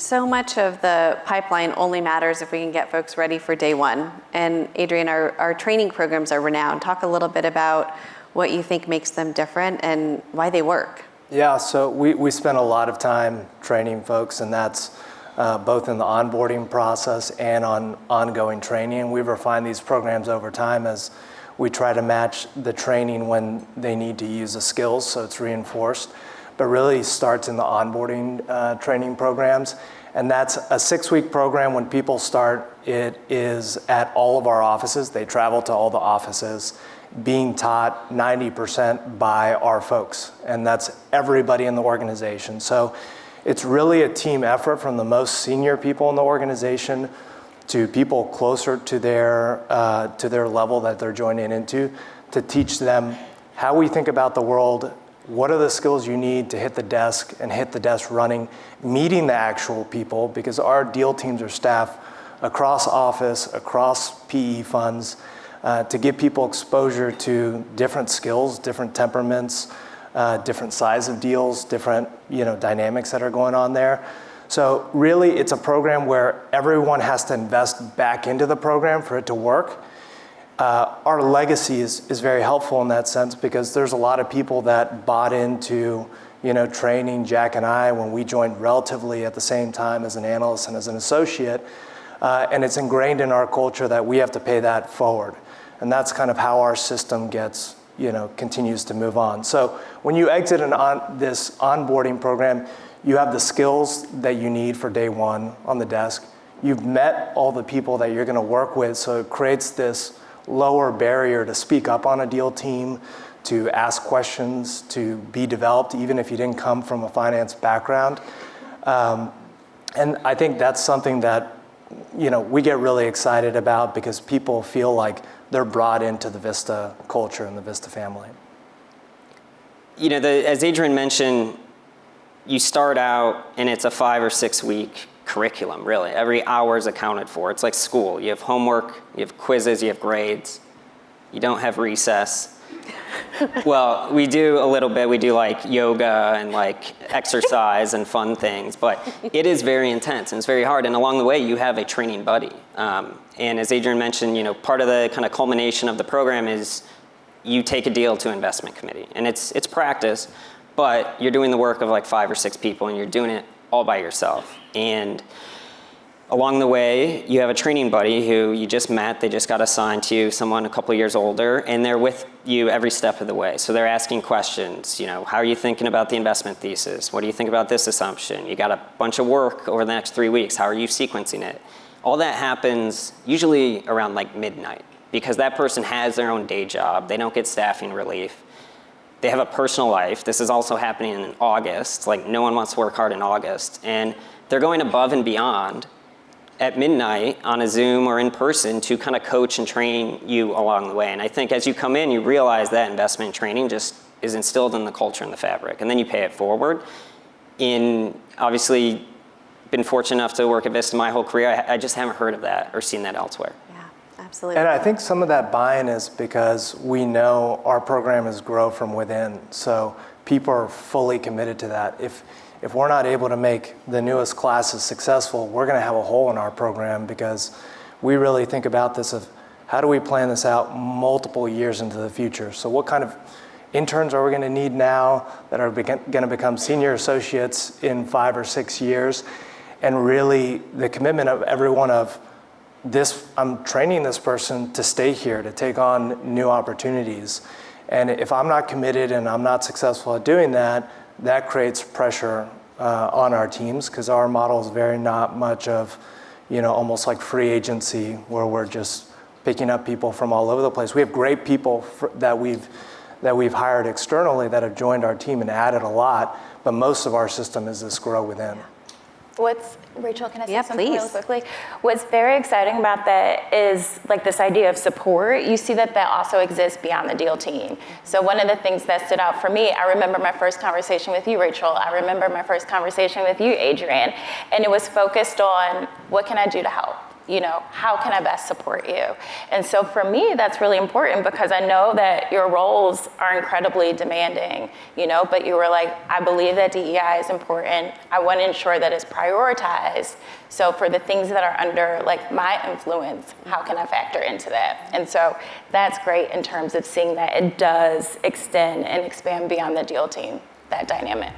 So much of the pipeline only matters if we can get folks ready for day one. And Adrian, our training programs are renowned. Talk a little bit about what you think makes them different and why they work. Yeah, so we spend a lot of time training folks, and that's both in the onboarding process and on ongoing training. We've refined these programs over time as we try to match the training when they need to use the skills, so it's reinforced. But really starts in the onboarding training programs. And that's a 6-week program. When people start, it is at all of our offices. They travel to all the offices, being taught 90% by our folks. And that's everybody in the organization. So it's really a team effort from the most senior people in the organization to people closer to their level that they're joining into, to teach them how we think about the world. What are the skills you need to hit the desk and hit the desk running, meeting the actual people, because our deal teams are staffed across office, across PE funds, to give people exposure to different skills, different temperaments, different size of deals, different dynamics that are going on there. So really it's a program where everyone has to invest back into the program for it to work. Our legacy is very helpful in that sense, because there's a lot of people that bought into training Jack and I when we joined relatively at the same time as an analyst and as an associate, and it's ingrained in our culture that we have to pay that forward, and that's kind of how our system gets continues to move on. So when you exit this onboarding program, you have the skills that you need for day one on the desk. You've met all the people that you're going to work with, so it creates this lower barrier to speak up on a deal team, to ask questions, to be developed, even if you didn't come from a finance background. And I think that's something that we get really excited about, because people feel like they're brought into the Vista culture and the Vista family. As Adrian mentioned, you start out and it's a 5 or 6 week curriculum, really. Every hour is accounted for. It's like school. You have homework, you have quizzes, you have grades. You don't have recess. Well, we do a little bit. We do like yoga and like exercise and fun things, but it is very intense and it's very hard. And along the way, you have a training buddy. And as Adrian mentioned, part of the kind of culmination of the program is you take a deal to investment committee, and it's practice, but you're doing the work of like 5 or 6 people, and you're doing it all by yourself. And along the way, you have a training buddy who you just met. They just got assigned to you, someone a couple of years older, and they're with you every step of the way. So they're asking questions. How are you thinking about the investment thesis? What do you think about this assumption? You got a bunch of work over the next 3 weeks. How are you sequencing it? All that happens usually around like midnight, because that person has their own day job. They don't get staffing relief. They have a personal life. This is also happening in August. Like, no one wants to work hard in August. And they're going above and beyond at midnight on a Zoom or in person to kind of coach and train you along the way. And I think as you come in, you realize that investment training just is instilled in the culture and the fabric. And then you pay it forward. Obviously, been fortunate enough to work at Vista my whole career. I just haven't heard of that or seen that elsewhere. Absolutely. And I think some of that buy-in is because we know our program is grow from within. So people are fully committed to that. If we're not able to make the newest classes successful, we're going to have a hole in our program, because we really think about this of how do we plan this out multiple years into the future. So what kind of interns are we going to need now that are going to become senior associates in 5 or 6 years? And really the commitment of everyone of this, I'm training this person to stay here, to take on new opportunities. And if I'm not committed and I'm not successful at doing that, that creates pressure on our teams, because our model is very not much of, almost like free agency, where we're just picking up people from all over the place. We have great people that we've hired externally that have joined our team and added a lot, but most of our system is this grow within. Rachel, can I say Yeah, something please. really quickly? What's very exciting about that is like this idea of support. You see that also exists beyond the deal team. So one of the things that stood out for me, I remember my first conversation with you, Rachel. I remember my first conversation with you, Adrian. And it was focused on, what can I do to help? how can I best support you? And so for me, that's really important because I know that your roles are incredibly demanding, but you were like, I believe that DEI is important. I want to ensure that it's prioritized. So for the things that are under like my influence, how can I factor into that? And so that's great in terms of seeing that it does extend and expand beyond the deal team, that dynamic.